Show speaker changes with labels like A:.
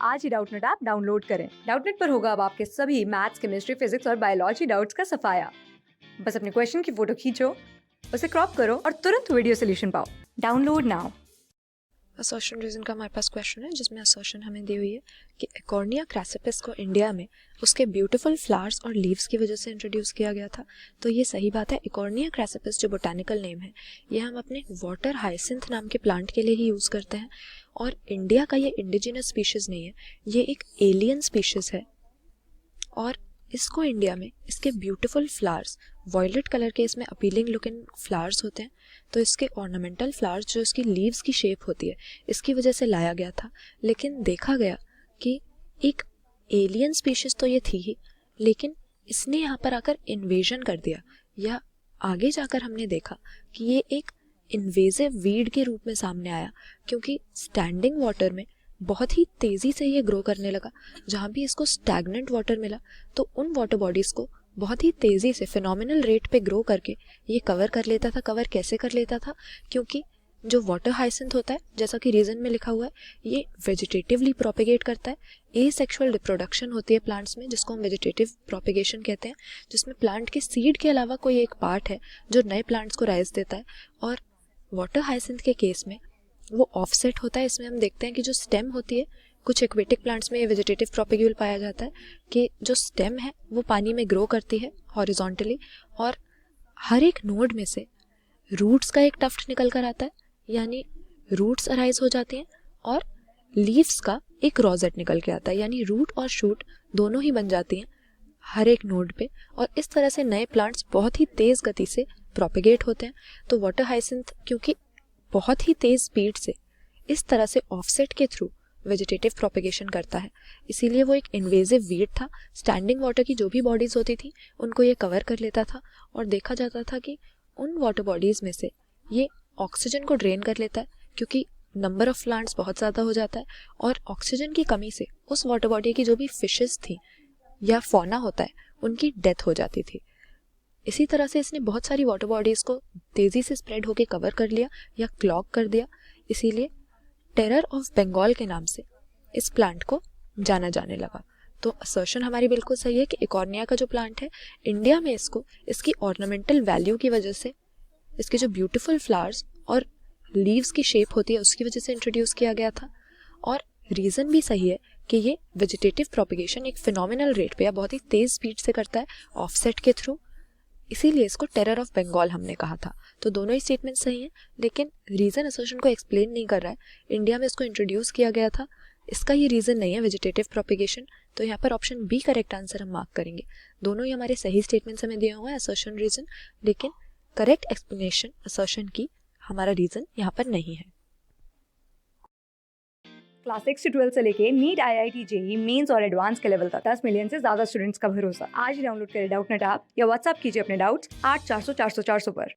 A: आज ही Doubtnut app download करें। Doubtnut पर होगा अब आपके सभी मैथ्स, केमिस्ट्री, फिजिक्स और बायोलॉजी डाउट्स का सफाया। बस अपने क्वेश्चन की फोटो खींचो, उसे क्रॉप करो और तुरंत वीडियो सोल्यूशन पाओ। Download now.
B: असर्शन रीजन का हमारे पास क्वेश्चन है जिसमें असर्शन हमें दी हुई है कि एकॉर्निया क्रैसिपिस को इंडिया में उसके ब्यूटीफुल फ्लावर्स और लीव्स की वजह से इंट्रोड्यूस किया गया था। तो ये सही बात है। एकॉर्निया क्रैसिपिस जो बोटानिकल नेम है, ये हम अपने वाटर हाइसिंथ नाम के प्लांट के लिए ही यूज़ करते हैं और इंडिया का ये इंडिजिनस स्पीशीज़ नहीं है, ये एक एलियन स्पीशीज़ है। और इसको इंडिया में इसके ब्यूटीफुल फ्लावर्स, वॉयलेट कलर के इसमें अपीलिंग लुकिंग फ्लावर्स होते हैं, तो इसके ऑर्नामेंटल फ्लावर्स जो इसकी लीव्स की शेप होती है, इसकी वजह से लाया गया था। लेकिन देखा गया कि एक एलियन स्पीशीज तो ये थी ही, लेकिन इसने यहाँ पर आकर इन्वेजन कर दिया, या आगे जाकर हमने देखा कि ये एक इन्वेजिव वीड के रूप में सामने आया, क्योंकि स्टैंडिंग वाटर में बहुत ही तेज़ी से ये ग्रो करने लगा। जहाँ भी इसको स्टैग्नेंट वाटर मिला तो उन वाटर बॉडीज़ को बहुत ही तेज़ी से फिनोमिनल रेट पे ग्रो करके ये कवर कर लेता था। कवर कैसे कर लेता था? क्योंकि जो वाटर हाइसिंथ होता है, जैसा कि रीजन में लिखा हुआ है, ये वेजिटेटिवली प्रोपेगेट करता है। एसेक्सुअल रिप्रोडक्शन होती है प्लांट्स में, जिसको हम वेजिटेटिव प्रोपेगेशन कहते हैं, जिसमें प्लांट के सीड के अलावा कोई एक पार्ट है जो नए प्लांट्स को राइज देता है। और वाटर हाइसिंथ के केस में वो ऑफसेट होता है। इसमें हम देखते हैं कि जो स्टेम होती है, कुछ एक्वेटिक प्लांट्स में ये वेजिटेटिव प्रोपेग्यूल पाया जाता है कि जो स्टेम है वो पानी में ग्रो करती है हॉरिजॉन्टली, और हर एक नोड में से रूट्स का एक टफ्ट निकल कर आता है, यानी रूट्स अराइज हो जाती हैं, और लीव्स का एक रोजेट निकल के आता है, यानी रूट और शूट दोनों ही बन जाती हैं हर एक नोड पे। और इस तरह से नए प्लांट्स बहुत ही तेज़ गति से प्रोपेगेट होते हैं। तो वाटर हाइसिंथ क्योंकि बहुत ही तेज़ स्पीड से इस तरह से ऑफसेट के थ्रू वेजिटेटिव प्रोपेगेशन करता है, इसीलिए वो एक इन्वेजिव वीड था। स्टैंडिंग वाटर की जो भी बॉडीज़ होती थी उनको ये कवर कर लेता था, और देखा जाता था कि उन वाटर बॉडीज़ में से ये ऑक्सीजन को ड्रेन कर लेता है, क्योंकि नंबर ऑफ प्लांट्स बहुत ज़्यादा हो जाता है, और ऑक्सीजन की कमी से उस वाटर बॉडी की जो भी फिशेस थी या फौना होता है, उनकी डेथ हो जाती थी। इसी तरह से इसने बहुत सारी वाटर बॉडीज़ को तेज़ी से स्प्रेड होकर कवर कर लिया या क्लॉग कर दिया। इसीलिए टेरर ऑफ बंगाल के नाम से इस प्लांट को जाना जाने लगा। तो असर्शन हमारी बिल्कुल सही है कि एकॉर्निया का जो प्लांट है, इंडिया में इसको इसकी ऑर्नामेंटल वैल्यू की वजह से, इसके जो ब्यूटीफुल फ्लावर्स और लीव्स की शेप होती है उसकी वजह से इंट्रोड्यूस किया गया था। और रीज़न भी सही है कि ये वेजिटेटिव प्रोपेगेशन एक फिनोमिनल रेट पे या बहुत ही तेज़ स्पीड से करता है ऑफसेट के थ्रू, इसीलिए इसको टेरर ऑफ बंगाल हमने कहा था। तो दोनों ही स्टेटमेंट सही हैं, लेकिन रीज़न असर्शन को एक्सप्लेन नहीं कर रहा है। इंडिया में इसको इंट्रोड्यूस किया गया था, इसका ये रीज़न नहीं है वेजिटेटिव प्रोपेगेशन। तो यहाँ पर ऑप्शन बी करेक्ट आंसर हम मार्क करेंगे। दोनों ही हमारे सही स्टेटमेंट्स हमें दिए हुए हैं, असर्शन रीज़न, लेकिन करेक्ट एक्सप्लेनेशन असर्शन की हमारा रीज़न यहाँ पर नहीं है।
A: क्लास 6 से 12 से लेके नीट, IIT, JEE मेंस और एडवांस के लेवल तक 10 मिलियन से ज्यादा स्टूडेंट्स का भरोसा। आज ही डाउनलोड करें डाउटनेट ऐप या व्हाट्सएप कीजिए अपने डाउट्स 8400 400 400 पर।